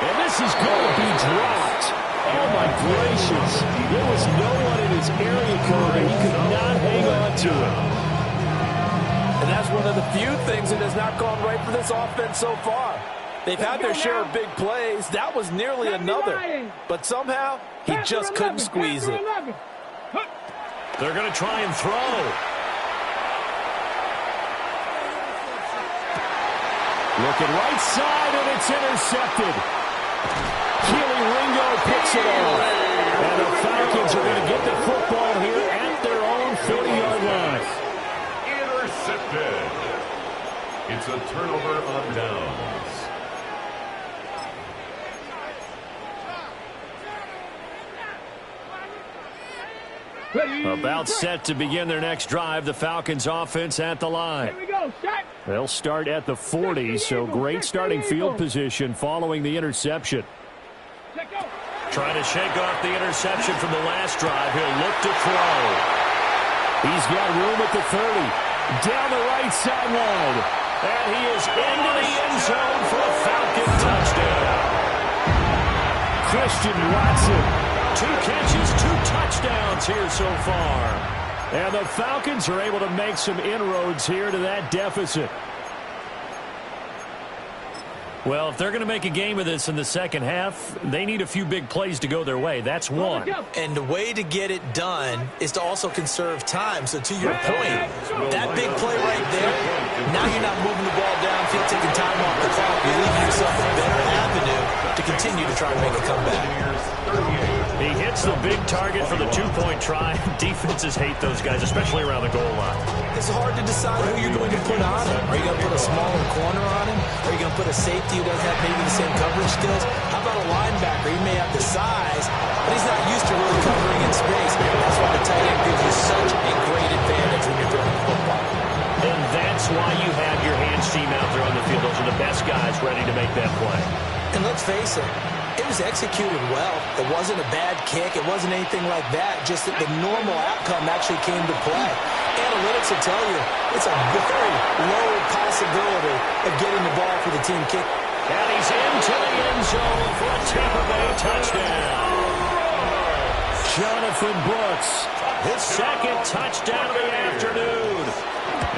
And this is going to be dropped. Oh, my gracious. There was no one in his area code, and he could not hang on to it. And that's one of the few things that has not gone right for this offense so far. They've had their share of big plays. That was nearly another. But somehow, he just couldn't squeeze it. They're going to try and throw. Looking right side, and it's intercepted. Keely Ringo picks it off. And the Falcons are going to get the football here at their own 40-yard line. Intercepted. It's a turnover on downs. About set to begin their next drive, the Falcons offense at the line. They'll start at the 40, so great starting field position following the interception. Trying to shake off the interception from the last drive. He'll look to throw. He's got room at the 30. Down the right sideline. And he is into the end zone for a Falcon touchdown. Christian Watson. 2 catches, 2 touchdowns here so far. And the Falcons are able to make some inroads here to that deficit. Well, if they're going to make a game of this in the second half, they need a few big plays to go their way. That's one. And the way to get it done is to also conserve time. So to your point, that big play right there, now you're not moving the ball downfield, taking time off the clock. You're leaving yourself a better avenue to continue to try and make a comeback. He hits the big target for the 2-point try. Defenses hate those guys, especially around the goal line. It's hard to decide who you're going to put on him. Are you going to put a smaller corner on him? Are you going to put a safety who doesn't have maybe the same coverage skills? How about a linebacker? He may have the size, but he's not used to really covering in space. That's why the tight end gives you such a great advantage when you're throwing the football. And that's why you have your hands team out there on the field. Those are the best guys ready to make that play. And let's face it, it was executed well. It wasn't a bad kick. It wasn't anything like that. Just that the normal outcome actually came to play. Analytics will tell you it's a very low possibility of getting the ball for the team kick. And he's into the end zone for a Tampa Bay touchdown. Jonathan Bucc, his second touchdown of the afternoon,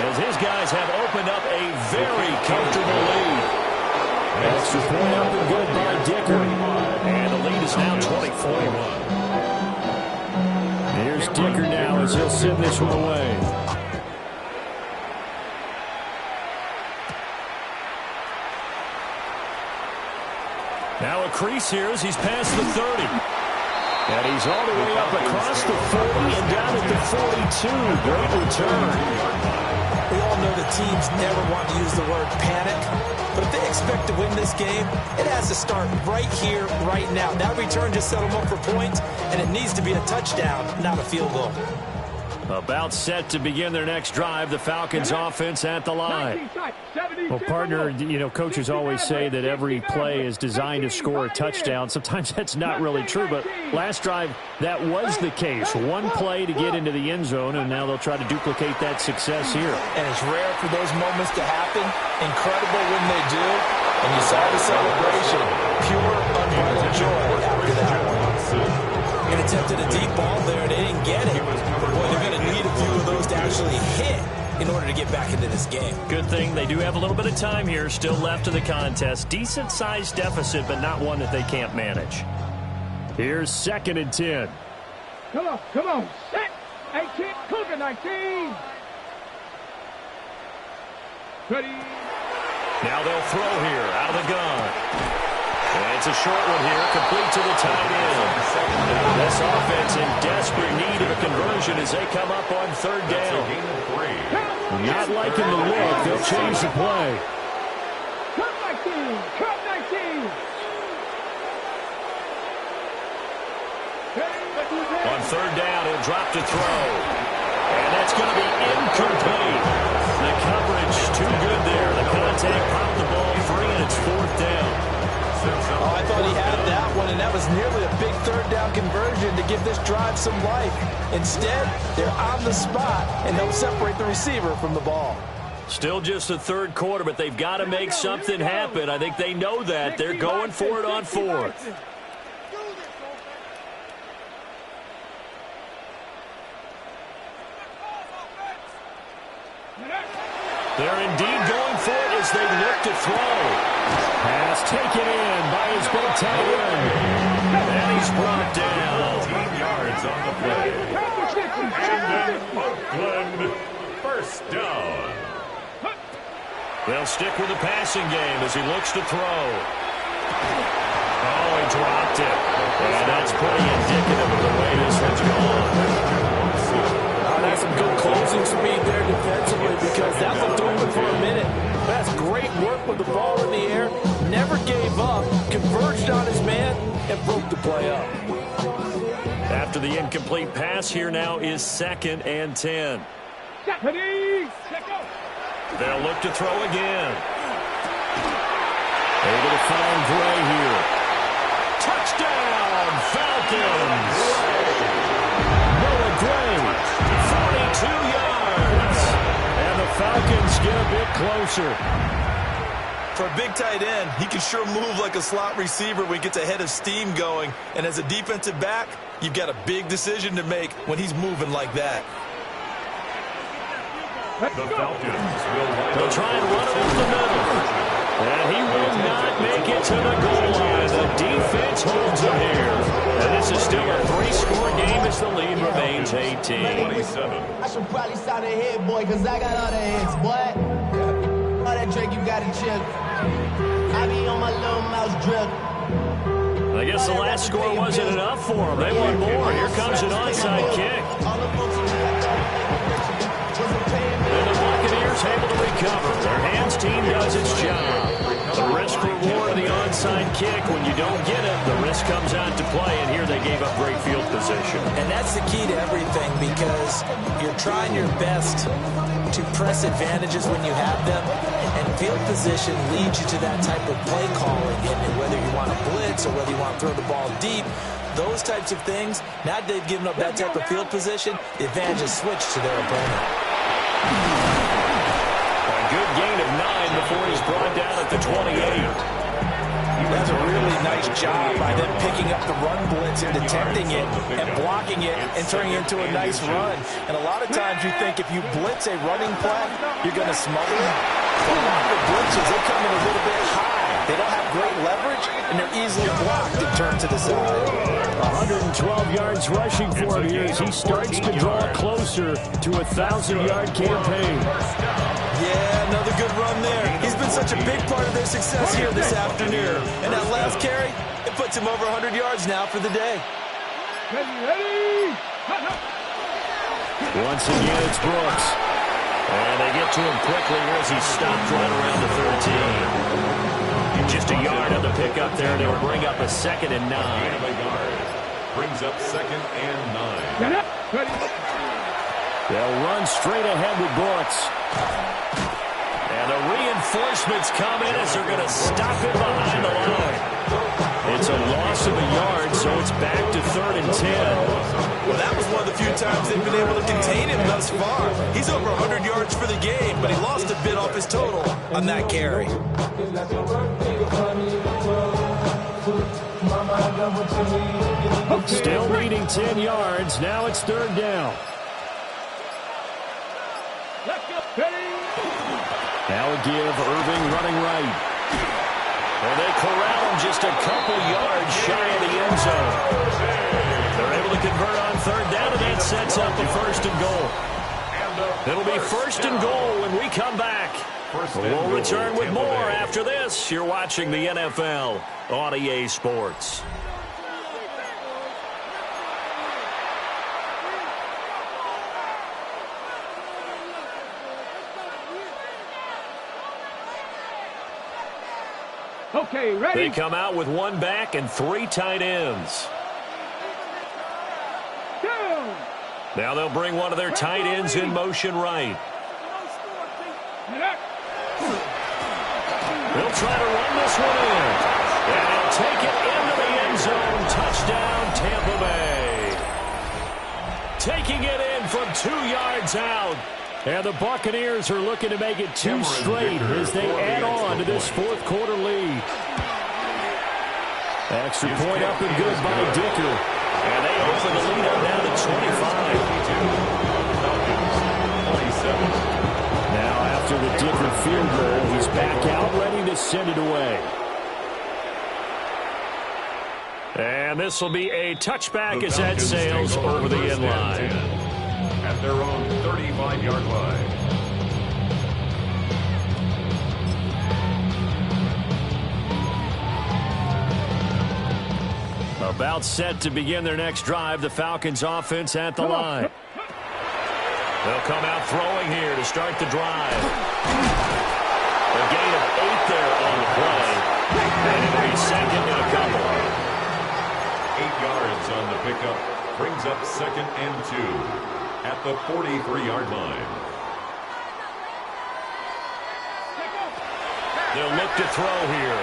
as his guys have opened up a very comfortable lead. Extra point up and good by Dicker. And the lead is now 24. Here's Dicker now as he'll send this one away. Now a crease here as he's past the 30. And he's all the way up across the 40 and down at the 42. Great return. We all know the teams never want to use the word panic. But if they expect to win this game, it has to start right here, right now. That return just set them up for points, and it needs to be a touchdown, not a field goal. About set to begin their next drive, the Falcons offense at the line. Well, partner, you know, coaches always say that every play is designed to score a touchdown. Sometimes that's not really true, but last drive, that was the case. One play to get into the end zone, and now they'll try to duplicate that success here. And it's rare for those moments to happen. Incredible when they do. And you saw the celebration. Pure, unbridled joy after that one. And attempted a deep ball there, and they didn't get it. But boy, they're going to need a few of those to actually hit in order to get back into this game. Good thing they do have a little bit of time here still left in the contest. Decent-sized deficit, but not one that they can't manage. Here's 2nd and 10. Come on. Set. 18, cooking 19. Ready. Now they'll throw here out of the gun. And it's a short one here, complete to the tight end. This offense in desperate need of a conversion as they come up on third down. Not liking the look. They'll change the play. Cut 19. Cut 19. On third down, he'll drop to throw. And that's going to be incomplete. The coverage too good there. The contact popped the ball free, and it's fourth down. Oh, I thought he had that one, and that was nearly a big third down conversion to give this drive some life. Instead, they're on the spot and help separate the receiver from the ball. Still just the third quarter, but they've got to make something happen. I think they know that. They're going for it on fourth. They're indeed going for it as they look to throw. Pass taken in by his big tight end. And he's brought down. 15 yards on the play. And then Oakland, first down. They'll stick with the passing game as he looks to throw. Oh, he dropped it. And that's pretty indicative of the way this one's gone. That's some good closing speed there defensively because that looked open for a minute. That's great work with the ball in the air. Never gave up, converged on his man, and broke the play up. After the incomplete pass, here now is 2nd and 10. They'll look to throw again. Able to find Gray here. Touchdown, Falcons! Noah Gray, 42 yards. And the Falcons get a bit closer. For a big tight end, he can sure move like a slot receiver when he gets a head of steam going. And as a defensive back, you've got a big decision to make when he's moving like that. The Falcons will try and run it up the middle. And he will not make it to the goal line. The defense holds him here. And this is still a 3-score game as the lead remains 18. 27. I should probably sign a hit, boy, because I got all the hits, boy. All that drink you got to chill. I be on my little mouse drip. I guess the last score wasn't enough for them. They want more. Here comes an onside kick. And the Buccaneers able to recover. Their hands team does its job. The risk reward of the onside kick. When you don't get it, the risk comes out to play. And here they gave up great field position. And that's the key to everything because you're trying your best to press advantages when you have them. And field position leads you to that type of play calling. And whether you want to blitz or whether you want to throw the ball deep, those types of things, now that they've given up that type of field position, the advantage is switched to their opponent. A good gain of 9 before he's brought down at the 28. That's a really nice job by them picking up the run blitz and detecting it and blocking it and turning it into a nice run. And a lot of times you think if you blitz a running play, you're going to smother it. But a lot of the blitzes, they come in a little bit high. They don't have great leverage, and they're easily blocked and turned to the side. 112 yards rushing for him here as he starts to draw closer to a 1,000-yard campaign. Yeah, another good run there. He's been such a big part of their success here this afternoon. And that last carry, it puts him over 100 yards now for the day. Once again, it's Brooks. And they get to him quickly as he stopped right around the 13. Just a yard on the pickup there. They will bring up a 2nd and 9. Brings up 2nd and 9. They'll run straight ahead with Brooks. And the reinforcements come in as they're going to stop him behind the line. It's a loss of a yard, so it's back to 3rd and 10. Well, that was one of the few times they've been able to contain him thus far. He's over 100 yards for the game, but he lost a bit off his total on that carry. Still leading 10 yards. Now it's 3rd down. Now a give, Irving running right. And they corral him just a couple yards shy of the end zone. They're able to convert on 3rd down, and that sets up the 1st and goal. It'll be first and goal when we come back. We'll return with more after this. You're watching the NFL on EA Sports. Okay, ready? They come out with one back and 3 tight ends. Down. Now they'll bring one of their tight ends in motion right. They'll try to run this one in. And they'll take it into the end zone. Touchdown, Tampa Bay. Taking it in from 2 yards out. And the Buccaneers are looking to make it 2 straight as they add on to this fourth quarter lead. Extra point up and good by Dicker. And they open the lead up now to 25. Now after the Dicker field goal, he's back out ready to send it away. And this will be a touchback as that sails over the end line. At their own 35-yard line. About set to begin their next drive, the Falcons offense at the line. They'll come out throwing here to start the drive. A gain of 8 there on the play. And it'll be second and a couple. 8 yards on the pickup. Brings up second and 2 at the 43-yard line. They'll look to throw here.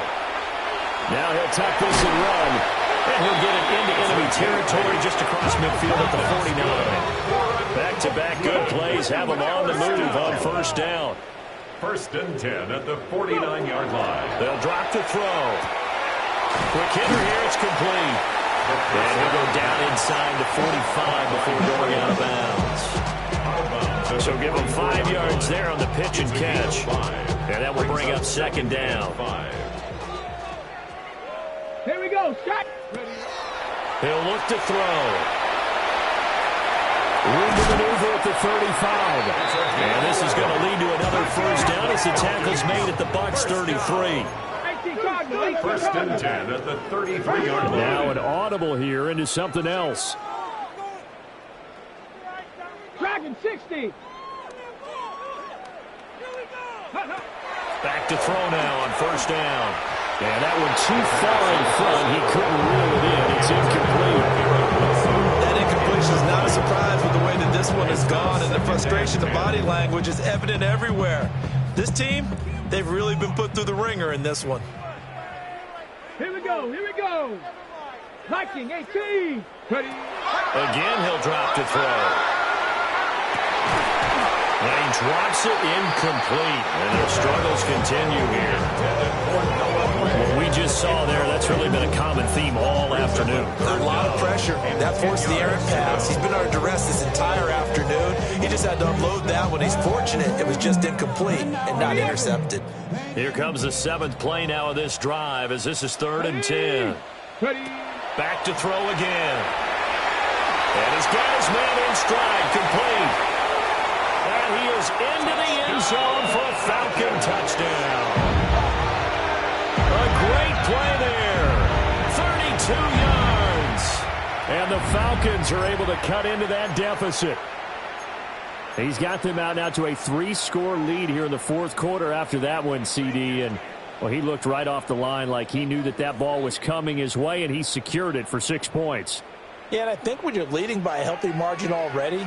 Now he'll tuck this and run. And he'll get it into enemy territory just across midfield at the 49. Back-to-back good plays have them on the move on first down. First and 10 at the 49-yard line. They'll drop to throw. Quick hitter here, it's complete. And he'll go down inside the 45 before going out of bounds. So give him 5 yards there on the pitch and catch. And that will bring up second down. Here we go, shot. He'll look to throw. Room to maneuver at the 35. And this is going to lead to another first down as the tackle's made at the Bucks 33. First and 10 at the 33-yard line. Now an audible here into something else. Dragon 60. Back to throw now on first down. And that one too far in front. He couldn't reel it in. It's incomplete. That incompletion is not a surprise with the way that this one has gone, and the frustration, the body language is evident everywhere. This team, they've really been put through the ringer in this one. Here we go, here we go. Viking 18. Ready. Again, he'll drop to throw. And he drops it incomplete. And their struggles continue here. What we just saw there, that's really been a common theme all afternoon. A lot of pressure. That forced the errant pass. He's been under duress this entire afternoon. He just had to unload that one. He's fortunate it was just incomplete and not intercepted. Here comes the 7th play now of this drive as this is 3rd and 10. Back to throw again. And he's got his man in stride, complete. And he is into the end zone for a Falcon touchdown. A great play there. 32 yards. And the Falcons are able to cut into that deficit. He's got them out now to a 3-score lead here in the fourth quarter after that one, CD. And, well, he looked right off the line like he knew that that ball was coming his way, and he secured it for 6 points. Yeah, and I think when you're leading by a healthy margin already,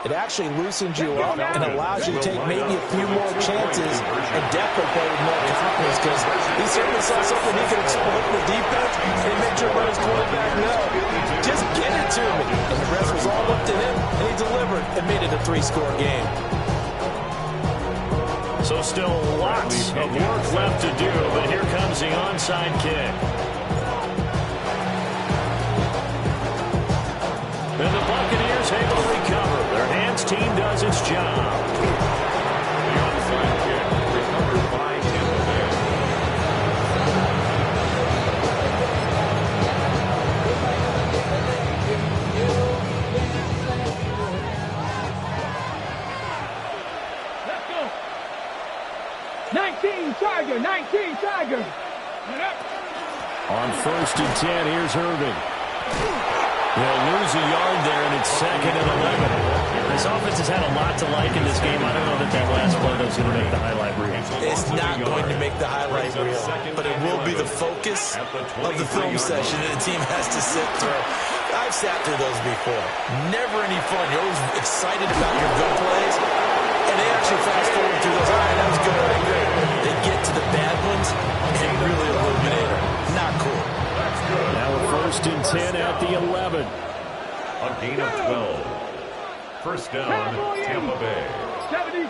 it actually loosens you up and allows you to take maybe a few more chances and definitely play with more confidence, because he certainly saw something he could exploit in the defense and make sure his quarterback know, just get it to me. And the rest was all up to him, and he delivered and made it a 3-score game. So still lots of work left to do, but here comes the onside kick. And the Buccaneers able to recover. Their hands team does its job. The onside kick recovered by Tampa Bay. 19 Tiger, 19 Tiger. On 1st and 10, here's Irving. They'll lose a yard there, and it's 2nd and 11. This offense has had a lot to like in this game. I don't know that last play is going to make the highlight reel. It's not going to make the highlight reel, but it will be the focus of the film session that the team has to sit through. I've sat through those before. Never any fun. You're always excited about your good plays, and they actually fast forward through those. All right, that was good. All right, great. They get to the bad ones and really illuminate them. Not cool. Now a 1st and 10 at the 11. A gain of 12. First down, Tampa Bay. 70,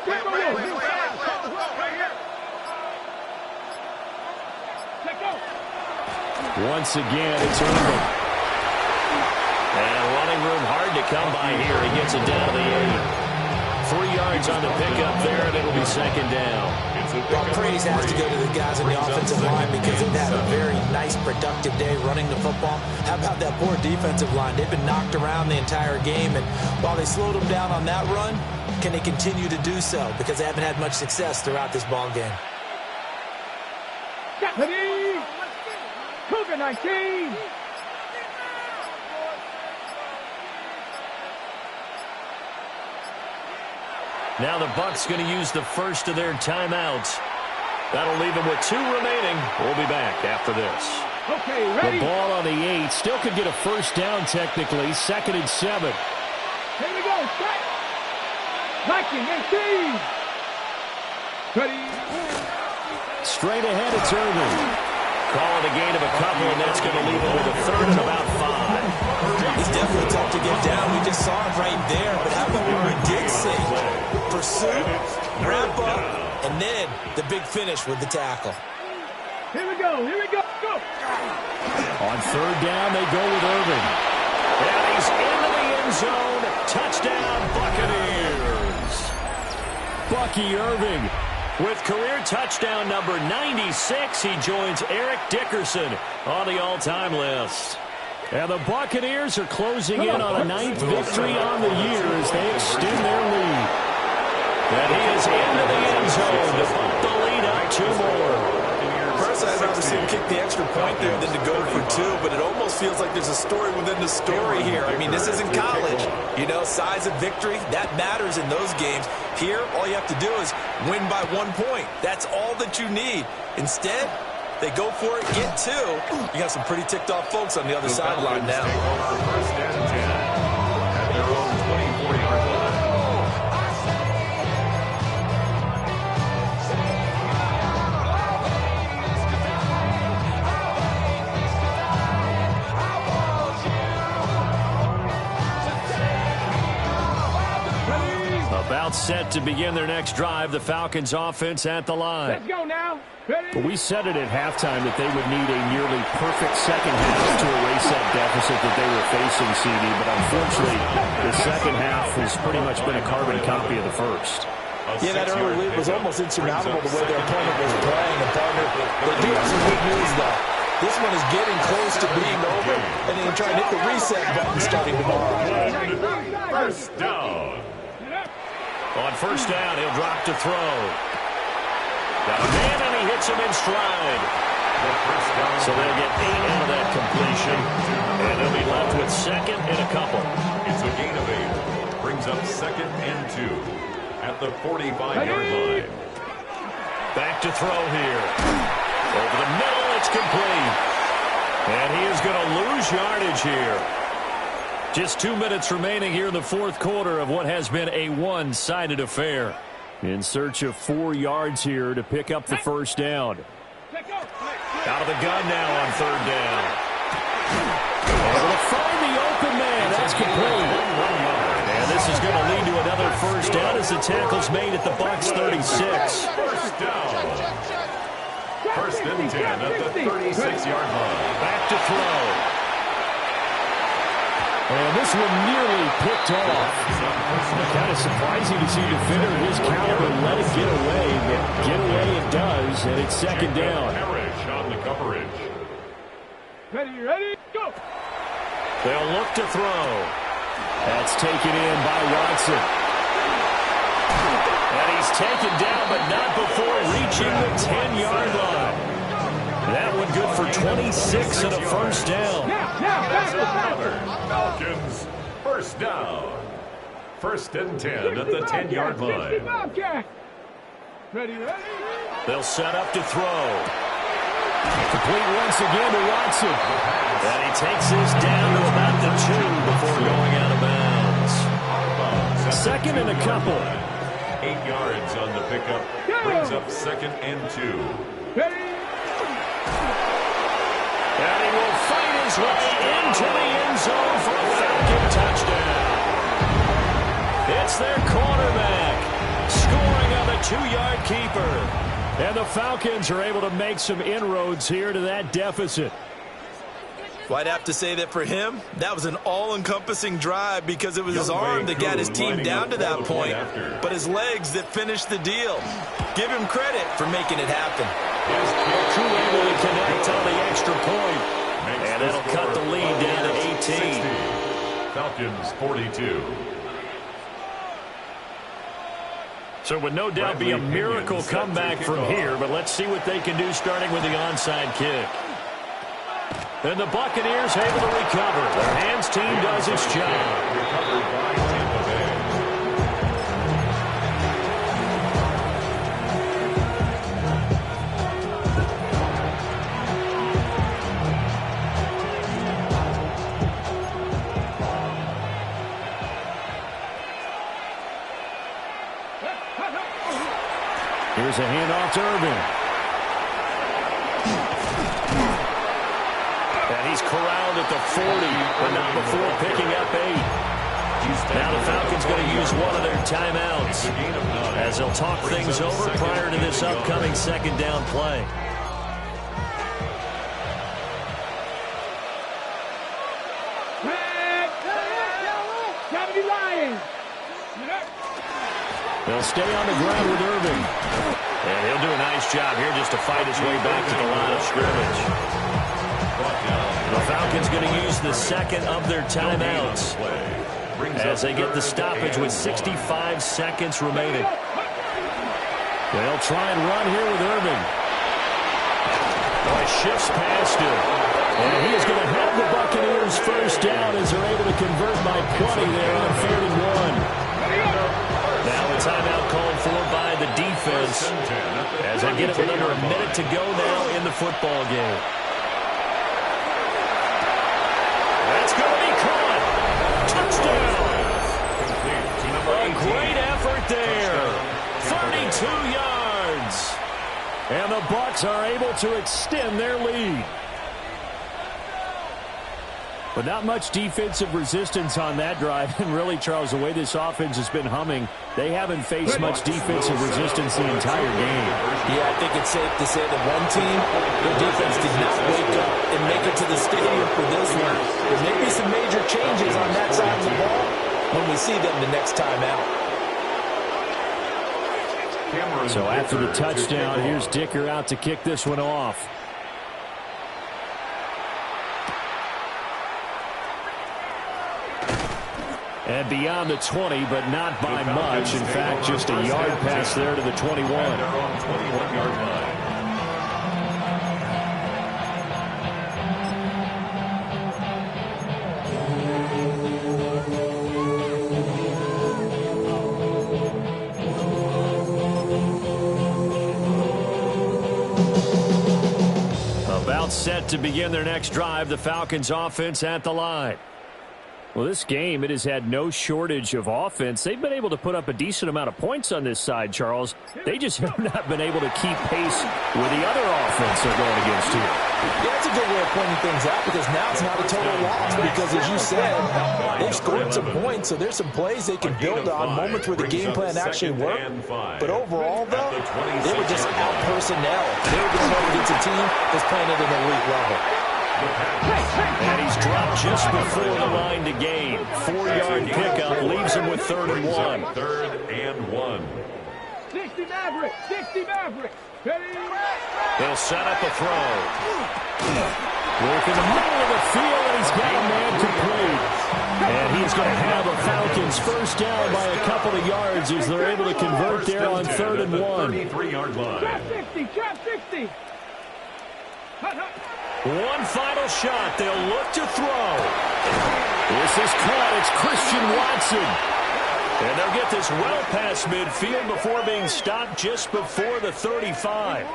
Once again, it's Irving. And running room hard to come by here. He gets it down to the 8. 3 yards on the pickup there, and it'll be 2nd down. Well, praise has to go to the guys on the offensive line because they've had a very nice, productive day running the football. How about that poor defensive line? They've been knocked around the entire game, and while they slowed them down on that run, can they continue to do so? Because they haven't had much success throughout this ball game. Cougar 19. Now the Bucs going to use the first of their timeouts. That'll leave them with 2 remaining. We'll be back after this. Okay, ready? The ball on the 8. Still could get a first down technically. 2nd and 7. Here we go. Set. Viking 18. Ready. Straight ahead, it's Irving. Call it a gain of a couple, and that's going to leave it with a 3rd and about 5. It's definitely tough to get down. We just saw it right there, but how about what we did see? Pursuit, wrap up, and then the big finish with the tackle. Here we go. Here we go. Go. On 3rd down, they go with Irving. And he's into the end zone. Touchdown, Buccaneers. Bucky Irving. With career touchdown number 96, he joins Eric Dickerson on the all-time list. And the Buccaneers are closing in on a 9th victory on the year as they extend their lead. And he is into the end zone to bump the lead up 2 more. Personally, I'd rather see him kick the extra point there than to go for 2, but it almost feels like there's a story within the story here. I mean, this isn't college. You know, size of victory, that matters in those games. Here, all you have to do is win by 1 point. That's all that you need. Instead, they go for it, get 2. You got some pretty ticked off folks on the other sideline now. First and 10 at their own 24-yard line. About set to begin their next drive, the Falcons offense at the line. Let's go now. Ready? We said it at halftime that they would need a nearly perfect second half to erase that deficit that they were facing, CD, but unfortunately, the second half has pretty much been a carbon copy of the first. Yeah, that early lead was almost insurmountable the way their opponent was playing. And partner, they do have some good news, though. This one is getting close to being over, and then try and hit the reset button starting tomorrow. First down. On 1st down, he'll drop to throw. Got a man, and he hits him in stride. So they'll get 8 out of that completion, and they'll be left with 2nd and a couple. It's a gain of 8. Brings up 2nd and 2 at the 45-yard line. Back to throw here. Over the middle, it's complete. And he is going to lose yardage here. Just 2 minutes remaining here in the 4th quarter of what has been a one-sided affair. In search of 4 yards here to pick up the first down. Out of the gun now on 3rd down. Able to find the open man. That's complete. And this is going to lead to another first down as the tackle's made at the Bucs 36. First down. 1st and 10 at the 36-yard line. Back to throw. And this one nearly picked off. Kind of surprising to see a defender of his caliber let it get away, but get away it does, and it's 2nd down. Parrish on the coverage. Ready, go! They'll look to throw. That's taken in by Watson. And he's taken down, but not before reaching the 10-yard line. That one good for 26 and a first down. Falcons, first down. First and 10 at the 10-yard line. Ready. They'll set up to throw. Complete once again to Watson. And he takes this down to about the 2 before going out of bounds. Second and a couple. 8 yards on the pickup. Brings up second and 2. Ready. And he will fight his way into the end zone for a Falcon touchdown. It's their quarterback scoring on the 2-yard keeper. And the Falcons are able to make some inroads here to that deficit. Well, I'd have to say that for him, that was an all-encompassing drive because it was his arm that got his team down to that point, but his legs that finished the deal. Give him credit for making it happen. Too able to connect on the extra point. And that'll cut the lead down to 18. Falcons 42. So it would no doubt be a miracle comeback from here, but let's see what they can do starting with the onside kick. And the Buccaneers able to recover. Their hands team does its job. Recovered by Tampa Bay. Here's a handoff to Irvin. And he's corralled at the 40, but not before picking up 8. Now the Falcons going to use one of their timeouts as they'll talk things over prior to this upcoming second down play. They'll stay on the ground with Irvin. And he'll do a nice job here just to fight his way back to the line of scrimmage. The Falcons going to use the second of their timeouts as they get the stoppage with 65 seconds remaining. They'll try and run here with Irvin. Oh, shifts past him. And he is going to have the Buccaneers first down as they're able to convert by 20 there on 3rd and 1. Now a timeout called for by the defense as they get it with under a minute to go now in the football game. That's going to be caught. Touchdown. A great effort there. 32 yards. And the Bucs are able to extend their lead. But not much defensive resistance on that drive. And really, Charles, the way this offense has been humming, they haven't faced much defensive resistance the entire game. Yeah, I think it's safe to say that one team, their defense did not wake up and make it to the stadium for this one. There may be some major changes on that side of the ball when we see them the next time out. So after the touchdown, here's Dicker out to kick this one off. And beyond the 20, but not by much. In fact, just a yard pass there to the 21. They're on 21-yard line. About set to begin their next drive, the Falcons offense at the line. Well, this game, it has had no shortage of offense. They've been able to put up a decent amount of points on this side, Charles. They just have not been able to keep pace with the other offense they're going against here. Yeah, that's a good way of pointing things out because now it's not a total loss because, as you said, they've scored some points, so there's some plays they can build on, moments where the game plan actually worked. But overall, though, they were just out personnel. They were going up against a team that's playing at an elite level. And he's dropped just before the line to gain. 4-yard pickup leaves him with 3rd and 1. 3rd and 1. 60 Maverick. 60 Maverick. Ready? They'll set up a throw. Work in the middle of the field, and he's got a man complete. And he's going to have a Falcons first down by a couple of yards as they're able to convert there on 3rd and 1. 33-yard line. Trap 60. Trap 60. Hut, hut. One final shot. They'll look to throw. This is caught. It's Christian Watson. And they'll get this well past midfield before being stopped just before the 35.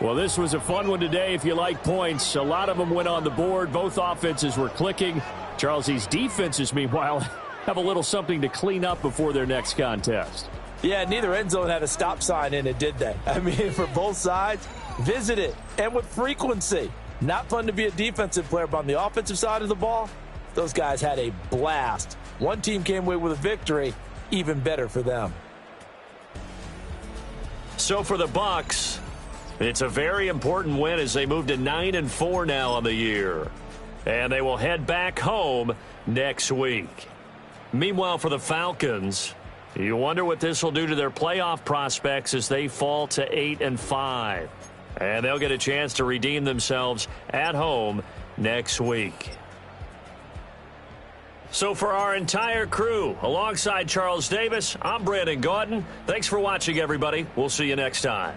Well, this was a fun one today if you like points. A lot of them went on the board. Both offenses were clicking. Charles, these defenses, meanwhile, have a little something to clean up before their next contest. Yeah, neither end zone had a stop sign in it, did they? I mean, for both sides, visit it, and with frequency. Not fun to be a defensive player, but on the offensive side of the ball, those guys had a blast. One team came away with a victory, even better for them. So for the Bucs, it's a very important win as they move to 9-4 now on the year. And they will head back home next week. Meanwhile, for the Falcons, you wonder what this will do to their playoff prospects as they fall to 8-5. And they'll get a chance to redeem themselves at home next week. So for our entire crew, alongside Charles Davis, I'm Brandon Gaudin. Thanks for watching, everybody. We'll see you next time.